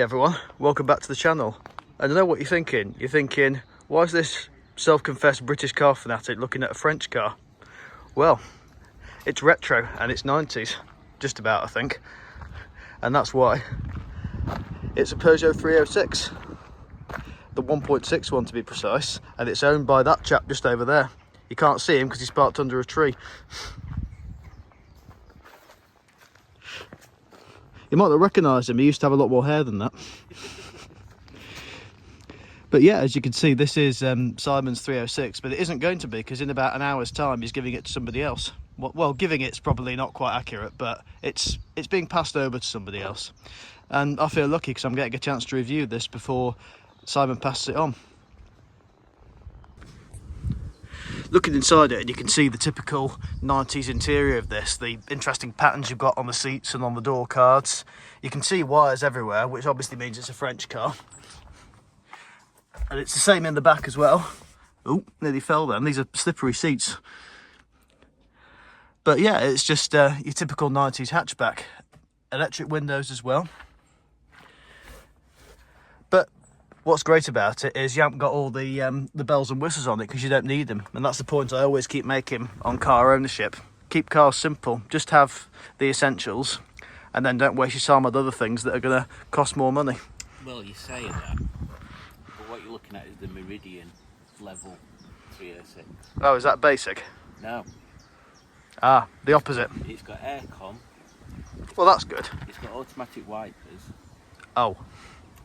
everyone, welcome back to the channel. And I know what you're thinking. You're thinking, why is this self-confessed British car fanatic looking at a French car? Well, it's retro and it's 90s, just about I think. And that's why. It's a Peugeot 306, the 1.6 one to be precise, and it's owned by that chap just over there. You can't see him because he's parked under a tree. You might not recognise him, he used to have a lot more hair than that. But yeah, as you can see, this is Simon's 306, but it isn't going to be, because in about an hour's time he's giving it to somebody else. Well, giving it's probably not quite accurate, but it's being passed over to somebody else. And I feel lucky because I'm getting a chance to review this before Simon passes it on. Looking inside it, and you can see the typical 90s interior of this, the interesting patterns you've got on the seats and on the door cards. You can see wires everywhere, which obviously means it's a French car. And it's the same in the back as well. Oh, nearly fell then. These are slippery seats. But yeah, it's just your typical 90s hatchback. Electric windows as well. But what's great about it is you haven't got all the bells and whistles on it because you don't need them. And that's the point I always keep making on car ownership. Keep cars simple. Just have the essentials and then don't waste your time with other things that are going to cost more money. Well, you say that, but what you're looking at is the Meridian level 306. Oh, is that basic? No. Ah, the opposite. It's got aircon. Well, that's good. It's got automatic wipers. Oh.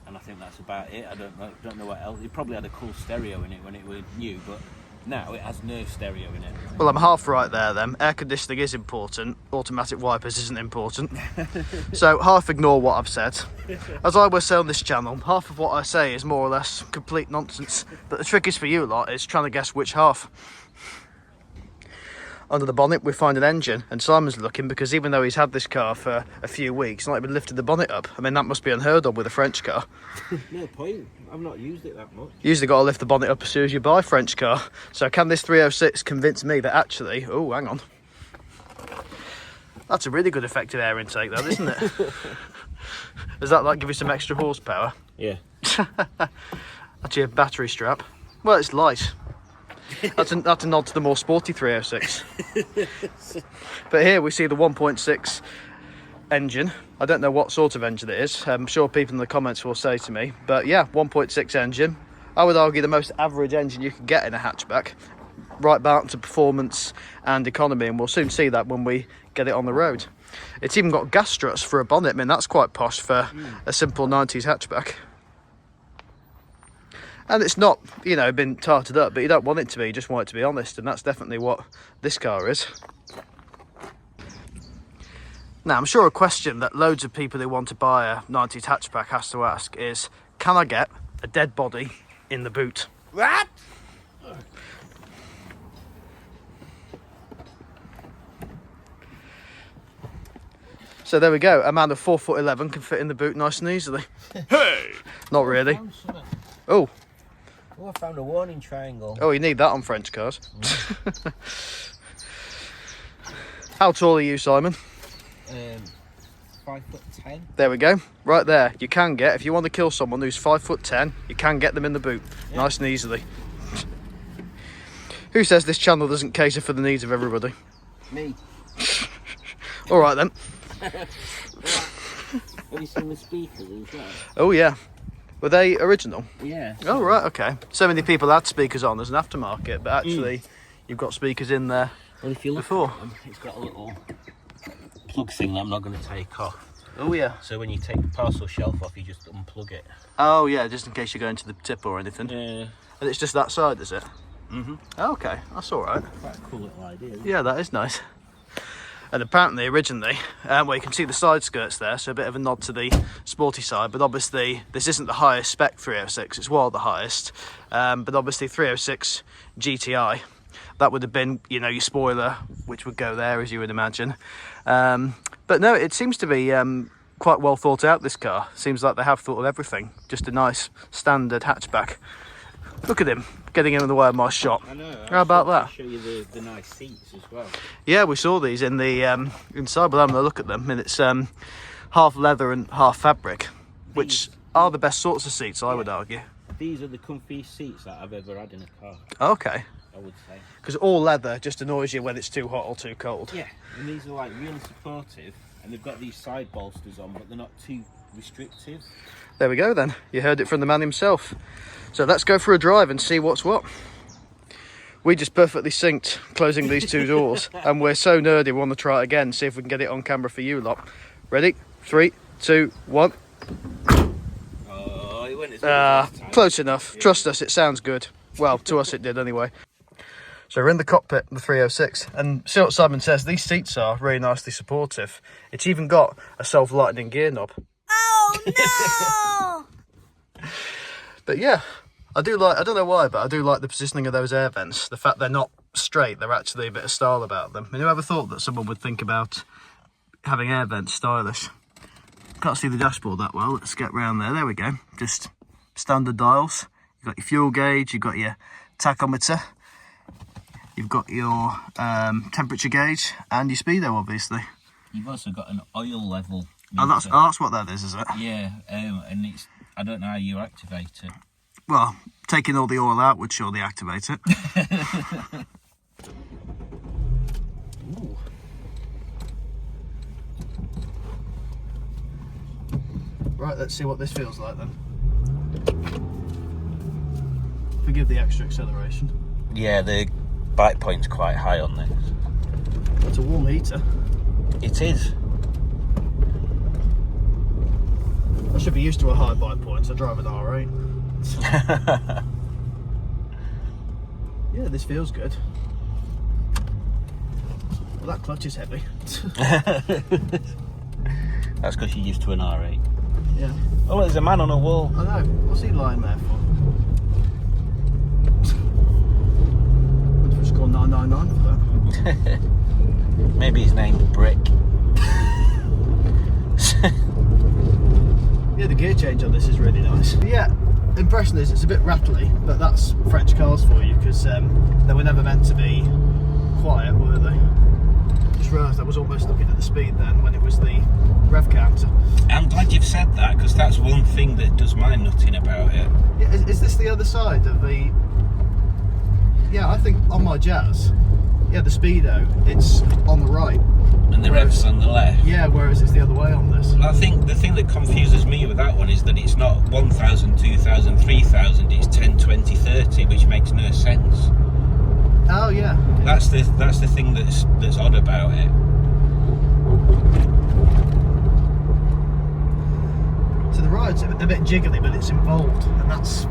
And I think that's about it. I don't know what else. It probably had a cool stereo in it when it was new, but now it has no stereo in it. Well, I'm half right there then. Air conditioning is important, automatic wipers isn't important. So half ignore what I've said. As I always say on this channel, half of what I say is more or less complete nonsense. But the trick is for you lot is trying to guess which half. Under the bonnet we find an engine, and Simon's looking because even though he's had this car for a few weeks, not even lifted the bonnet up. I mean, that must be unheard of with a French car. No point, I've not used it that much. Usually got to lift the bonnet up as soon as you buy a French car. So can this 306 convince me that actually, oh hang on, that's a really good effective air intake though, isn't it? Does that like give you some extra horsepower? Yeah. Actually a battery strap. Well, it's light. That's a nod to the more sporty 306. But here we see the 1.6 engine. I don't know what sort of engine it is. I'm sure people in the comments will say to me. But yeah, 1.6 engine. I would argue the most average engine you can get in a hatchback. Right back to performance and economy, and we'll soon see that when we get it on the road. It's even got gas struts for a bonnet. I mean, that's quite posh for a simple 90s hatchback. And it's not, you know, been tarted up, but you don't want it to be, you just want it to be honest, and that's definitely what this car is. Now, I'm sure a question that loads of people who want to buy a 90s hatchback has to ask is, can I get a dead body in the boot? What? So there we go, a man of 4'11" can fit in the boot nice and easily. Hey! Not really. Oh. Oh, I found a warning triangle. Oh, you need that on French cars. How tall are you, Simon? 5'10". There we go. Right there. You can get, if you want to kill someone who's 5'10", you can get them in the boot. Yeah. Nice and easily. Who says this channel doesn't cater for the needs of everybody? Me. All right then. Have you seen the speakers as well? Oh yeah. Were they original? Yeah. Oh right, okay. So many people had speakers on as an aftermarket, but actually you've got speakers in there. Well, if you look before. at them, it's got a little plug thing that I'm not going to take off. Oh yeah. So when you take the parcel shelf off, you just unplug it. Oh yeah, just in case you're going to the tip or anything. Yeah. And it's just that side, is it? Mhm. Oh, okay, that's all right. Quite a cool little idea. Isn't it? Yeah, that is nice. And apparently, originally, well, you can see the side skirts there, so a bit of a nod to the sporty side, but obviously this isn't the highest spec 306, it's one of the highest, but obviously 306 GTI, that would have been, you know, your spoiler, which would go there, as you would imagine. But no, it seems to be quite well thought out, this car. Seems like they have thought of everything, just a nice standard hatchback. Look at him, getting in the way of my shot. I know. How about that? Show you the nice seats as well. Yeah, we saw these in the inside, but I'm gonna look at them, and it's half leather and half fabric, which are the best sorts of seats, I would argue. These are the comfiest seats that I've ever had in a car, Okay. I would say. Because all leather just annoys you when it's too hot or too cold. Yeah, and these are like really supportive, and they've got these side bolsters on, but they're not too restrictive. There we go then. You heard it from the man himself. So let's go for a drive and see what's what. We just perfectly synced closing these two doors, and we're so nerdy we want to try it again, see if we can get it on camera for you lot. Ready? 3, 2, 1. Oh, it went as good as last time. Close enough. Yeah. Trust us, it sounds good. Well, to us it did anyway. So we're in the cockpit, the 306, and see what Simon says, these seats are really nicely supportive. It's even got a self-lightening gear knob. Oh no! But yeah, I don't know why, but I do like the positioning of those air vents. The fact they're not straight, they're actually a bit of style about them. And who ever thought that someone would think about having air vents stylish? Can't see the dashboard that well. Let's get round there. There we go. Just standard dials. You've got your fuel gauge, you've got your tachometer, you've got your temperature gauge, and your speedo, obviously. You've also got an oil level. Oh, that's what that is it? Yeah, and it's, I don't know how you activate it. Well, taking all the oil out would surely activate it. Ooh. Right, let's see what this feels like then. Forgive the extra acceleration. Yeah, the bite point's quite high on this. It's a warm heater. It is. I should be used to a high bite point. I drive an R8. Yeah, this feels good. Well, that clutch is heavy. That's because you're used to an R8. Yeah. Oh, there's a man on a wall. I know. What's he lying there for? What if it's called 999 for that? Maybe his name's Brick. Yeah, the gear change on this is really nice. Yeah, impression is it's a bit rattly, but that's French cars for you, because they were never meant to be quiet, were they? Just realised I was almost looking at the speed then when it was the rev counter. I'm glad you've said that, because that's one thing that does my nutting about it. Yeah, is this the other side of the... Yeah, I think on my Jazz, yeah, the speedo, it's on the right. And the rev's on the left. Yeah, whereas it's the other way on this. I think the thing that confuses me with that one is that it's not 1,000, 2,000, 3,000, it's 10, 20, 30, which makes no sense. Oh yeah. That's the thing that's odd about it. So the ride's a bit jiggly, but it's involved, and that's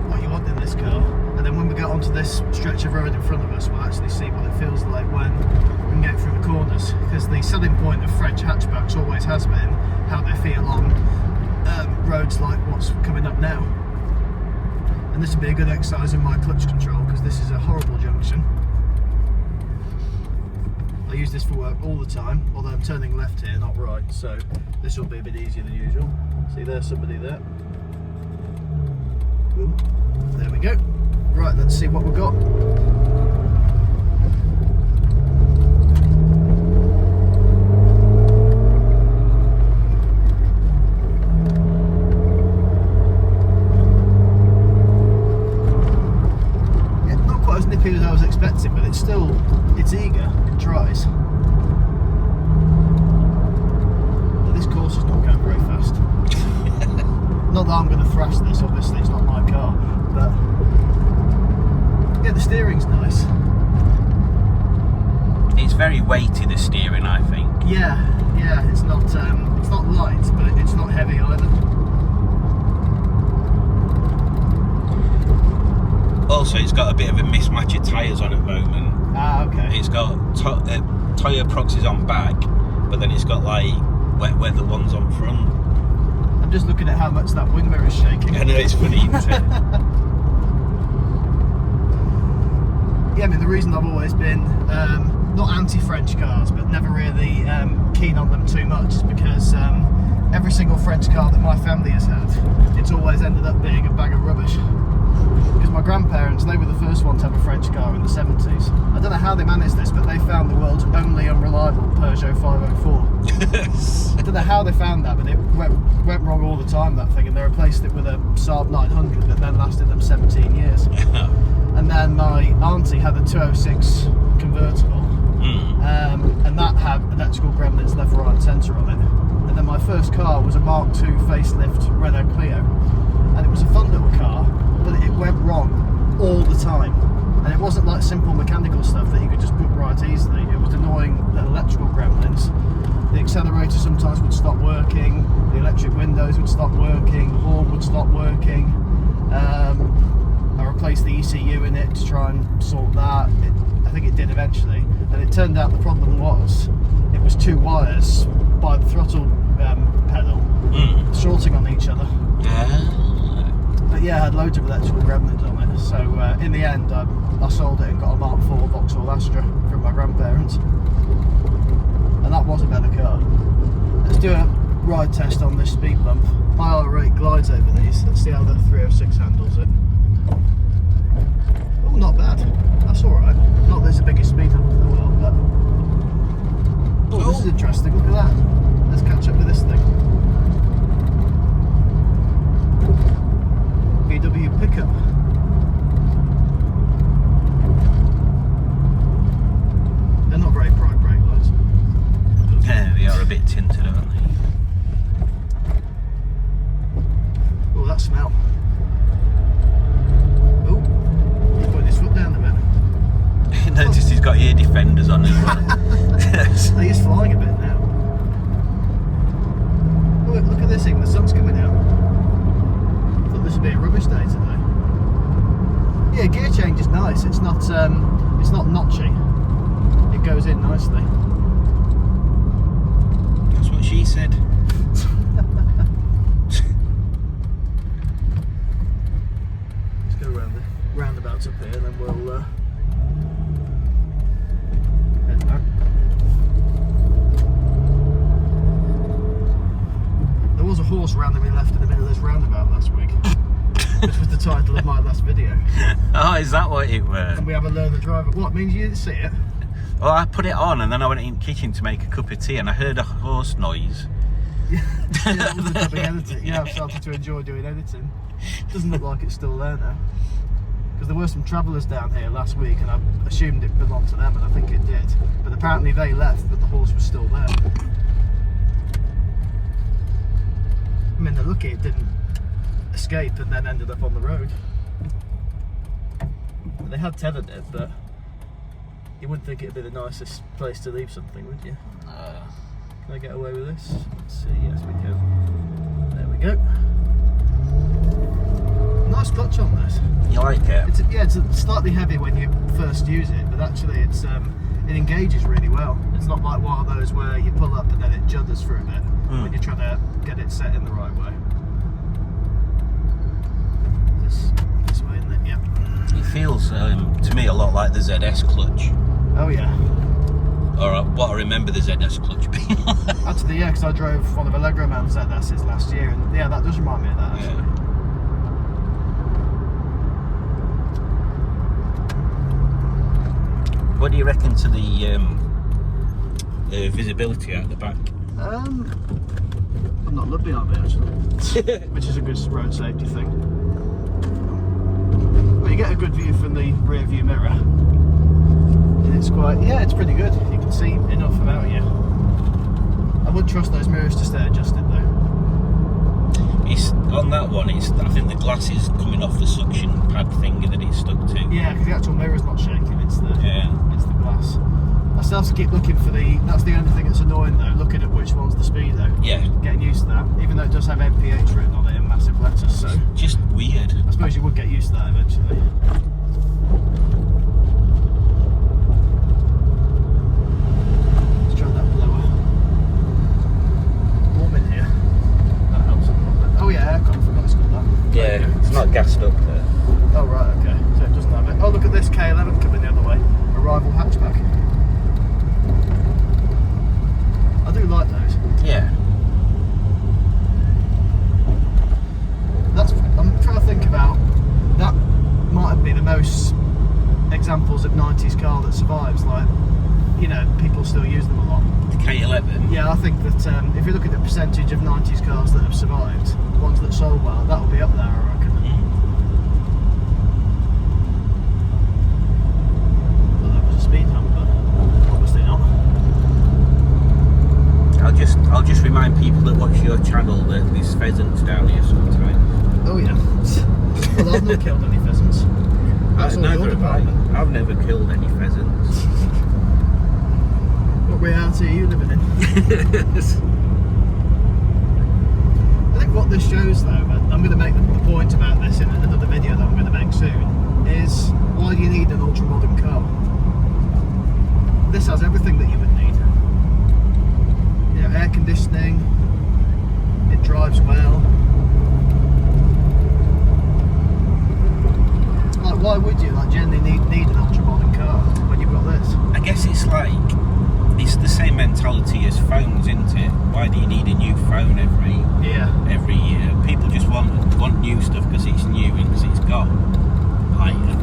what you want in this car. And then when we get onto this stretch of road in front of us, we'll actually see what it feels like when we can get through the corners. Because the selling point of French hatchbacks always has been how they feel on roads like what's coming up now. And this would be a good exercise in my clutch control, because this is a horrible junction. I use this for work all the time, although I'm turning left here, not right, so this will be a bit easier than usual. See, there's somebody there. Boom. There we go. Right, let's see what we've got. Yeah, not quite as nippy as I was expecting, but it's eager, it tries. But this course is not going very fast. Not that I'm going to thrash this, obviously, it's not my car, but yeah, the steering's nice. It's very weighty, the steering, I think. Yeah, it's not light, but it's not heavy either. Also, it's got a bit of a mismatch of tyres on at the moment. Ah, okay. It's got tyre proxies on back, but then it's got like wet weather ones on front. I'm just looking at how much that wing mirror is shaking. I know, it's funny, isn't it? Yeah, I mean, the reason I've always been not anti-French cars, but never really keen on them too much, is because every single French car that my family has had, it's always ended up being a bag of rubbish. because my grandparents, they were the first one to have a French car in the 70s. I don't know how they managed this, but they found the world's only unreliable Peugeot 504. I don't know how they found that, but it went wrong all the time, that thing, and they replaced it with a Saab 900 that then lasted them 17 years. And then my auntie had a 206 convertible, and that had electrical gremlins left, right and centre on it. And then my first car was a Mark II facelift Renault Clio, and it was a fun little car, but it went wrong all the time. And it wasn't like simple mechanical stuff that you could just put right easily. It was annoying little electrical gremlins. The accelerator sometimes would stop working, the electric windows would stop working, the horn would stop working. I replaced the ECU in it to try and sort that. I think it did eventually. And it turned out the problem was, it was two wires by the throttle pedal shorting on each other. But yeah, I had loads of electrical gremlins on it. So in the end, I sold it and got a Mark IV Vauxhall Astra from my grandparents. And that was a better car. Let's do a ride test on this speed bump. My heart rate glides over these. Let's see how the 306 handles it. Oh, not bad. That's alright. Not that it's the biggest speed hump in the world, but... Oh, this is interesting. Look at that. Let's catch up with this thing. VW pickup. They're not very bright brake lights. Yeah, they are a bit tinted, aren't they? Oh, that smell. Oh, he's putting his foot down a bit. Noticed he's got ear defenders on as well. He is flying a bit now. Oh, look at this thing, the sun's coming out. I thought this would be a rubbish day today. Yeah, gear change is nice. It's not notchy. It goes in nicely. That's what she said. Let's go around the roundabouts up here, and then we'll head back. There was a horse randomly left in the middle of this roundabout last week, which was the title of my last video. Oh, is that what it was? And we have a learner driver. What, means you didn't see it? Well, I put it on and then I went in the kitchen to make a cup of tea and I heard a horse noise. Yeah, that was a big editing. Yeah, I've started to enjoy doing editing. Doesn't look like it's still there now. Because there were some travellers down here last week and I assumed it belonged to them, and I think it did. But apparently they left, but the horse was still there. I mean, they're lucky it didn't escape and then ended up on the road. They had tethered it, but you wouldn't think it'd be the nicest place to leave something, would you? Can I get away with this? Let's see, yes we can. There we go. Nice clutch on this. You like it? It's slightly heavy when you first use it, but actually it engages really well. It's not like one of those where you pull up and then it judders for a bit when you're trying to get it set in the right way. This way, isn't it? Yeah. It feels to me a lot like the ZS clutch. Oh yeah. Or what I remember the ZS clutch being like. Actually, yeah, because I drove one of Allegro Man's ZS's last year, and yeah, that does remind me of that actually. Yeah. What do you reckon to the visibility out the back? I'm not looking at it actually, which is a good road safety thing. Well, you get a good view from the rear view mirror, and it's quite, yeah, it's pretty good. You can see enough about you. I wouldn't trust those mirrors to stay adjusted though. It's on that one. I think the glass is coming off the suction pad thing that it's stuck to. Yeah, because the actual mirror's not shaking. It's the glass. I still have to keep looking for the. That's the only thing that's annoying though. Looking at which one's the speedo. Yeah. Getting used to that, even though it does have MPH written on it in massive letters. So just weird. I suppose you would get used to that eventually. Let's try that blower. Warm in here. That helps a little bit. Oh yeah, aircon. I forgot it's got that. Yeah, it's not gassed up there. Oh right, okay. So it doesn't have it. Oh, look at this K11 coming the other way. A rival hatchback. I do like those. Yeah. I'm trying to think about that examples of 90s car that survives, like, you know, people still use them a lot. The K11. Yeah, I think that if you look at the percentage of 90s cars that have survived, the ones that sold well, that'll be up there, I reckon. Well, that was a speed hump, but obviously not. I'll just remind people that watch your channel that there's pheasants down here sometimes. Oh yeah. Well, I've not killed any pheasants. That's all your department. I've never killed any pheasants. What reality are you living in? I think what this shows, though, and I'm going to make the point about this in another video that I'm going to make soon, is why do you need an ultra-modern car? This has everything that you would need. You know, air conditioning, it drives well. Like, why would you generally need an ultra-modern car when you've got this? I guess it's the same mentality as phones, isn't it? Why do you need a new phone every year? People just want new stuff because it's new and because it's got like a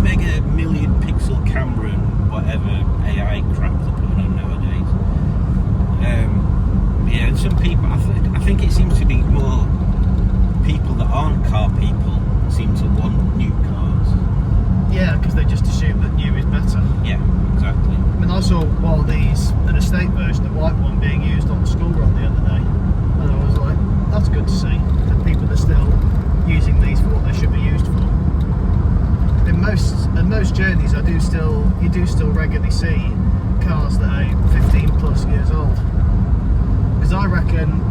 mega million pixel camera and whatever AI crap they're putting on nowadays. Yeah, and some people, I think it seems to be more people that aren't car people seem to want new cars. Yeah, because they just assume that new is better. Yeah, exactly. I mean, I saw one of these, an estate version, the white one, being used on the school run the other day, and I was like, that's good to see that people are still using these for what they should be used for. In most journeys, you do still regularly see cars that are 15 plus years old, because I reckon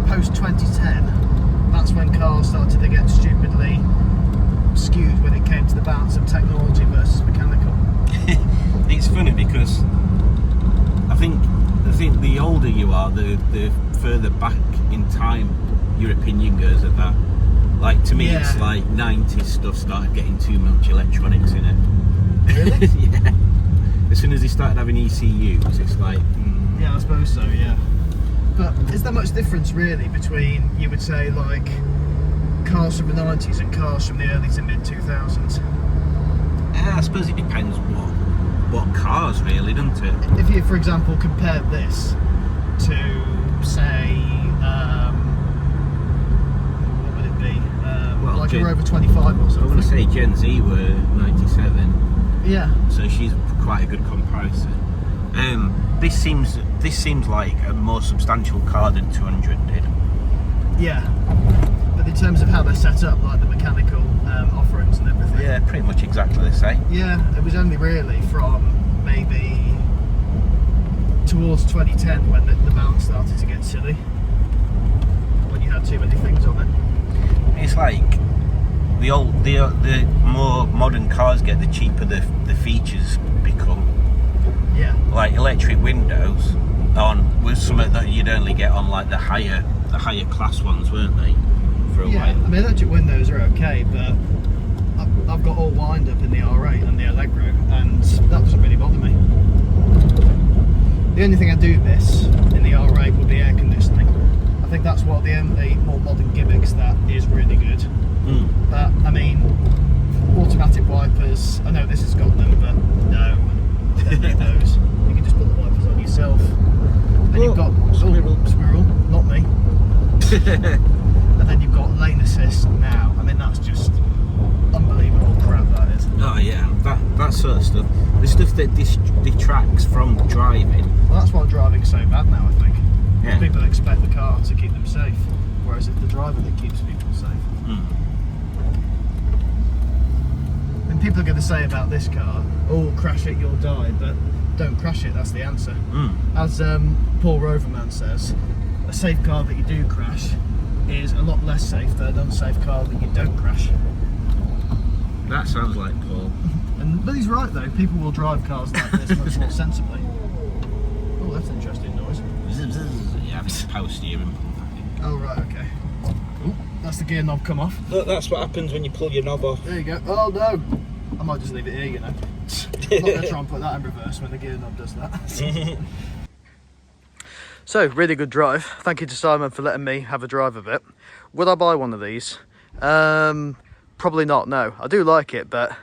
post 2010, that's when cars started to get stupidly skewed when it came to the balance of technology versus mechanical. It's funny because I think the older you are, the further back in time your opinion goes of that. Like, to me, it's like 90s stuff started getting too much electronics in it. Really? Yeah. As soon as they started having ECUs, it's like... Yeah, I suppose so, yeah. But is there much difference, really, between, you would say, like, cars from the 90s and cars from the early to mid-2000s? I suppose it depends what cars, really, doesn't it? If you, for example, compared this to, say, what would it be? Like a Rover 25 or something. I'm going to say Gen Z were 97. Yeah. So she's quite a good comparison. This seems like a more substantial car than 200 did. Yeah. But in terms of how they're set up, like the mechanical offerings and everything. Yeah, pretty much exactly the same. Yeah, it was only really from maybe towards 2010 when the balance started to get silly. When you had too many things on it. It's like the more modern cars get, the cheaper the features become. Yeah. Like electric windows was something that you'd only get on like the higher class ones, weren't they? For a while. I mean, electric windows are okay, but I've got all wind up in the R8 and the Allegro, and that doesn't really bother me. The only thing I do miss in the R8 would be air conditioning. I think that's one of the only more modern gimmicks that is really good. But I mean, automatic wipers, I know this has got them, but no, don't need those. You can just put the wipers on yourself. And you've got squirrel, not me. And then you've got lane assist now. I mean, that's just unbelievable crap, that is. Oh yeah, that sort of stuff. The stuff that detracts from driving. Well, that's why driving's so bad now, I think. Yeah. People expect the car to keep them safe, whereas it's the driver that keeps people safe. And people are going to say about this car, oh, crash it, you'll die, but don't crash it, that's the answer. As Paul Roverman says, a safe car that you do crash is a lot less safe than an unsafe car that you don't crash. That sounds like Paul. But he's right though, people will drive cars like this much more sensibly. Oh, that's an interesting noise. Yeah, it's power steering. Oh right, okay. Oh, that's the gear knob come off. Look, that's what happens when you pull your knob off. There you go. Oh no! I might just leave it here, you know. I'm not going to try and put that in reverse when the gear knob does that. So, really good drive. Thank you to Simon for letting me have a drive of it. Would I buy one of these? Probably not, no. I do like it, but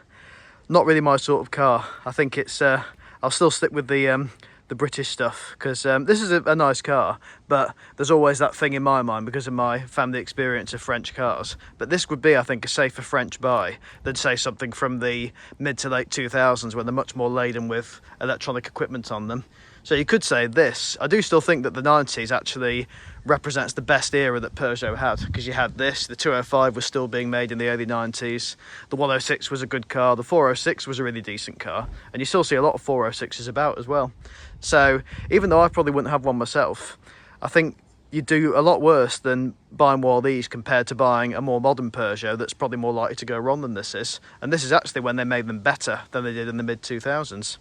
not really my sort of car. I think it's I'll still stick with the British stuff, because this is a nice car, but there's always that thing in my mind because of my family experience of French cars. But this would be, I think, a safer French buy than, say, something from the mid to late 2000s, when they're much more laden with electronic equipment on them. So you could say this. I do still think that the 90s actually represents the best era that Peugeot had, because you had this, the 205 was still being made in the early 90s, the 106 was a good car, the 406 was a really decent car, and you still see a lot of 406s about as well. So even though I probably wouldn't have one myself, I think you do a lot worse than buying one of these compared to buying a more modern Peugeot that's probably more likely to go wrong than this is. And this is actually when they made them better than they did in the mid 2000s.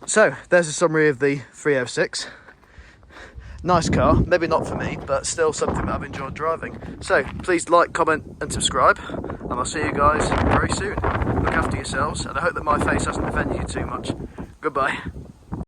So there's a summary of the 306. Nice car, maybe not for me, but still something that I've enjoyed driving. So please like, comment and subscribe, and I'll see you guys very soon. Look after yourselves, and I hope that my face hasn't offended you too much. Goodbye.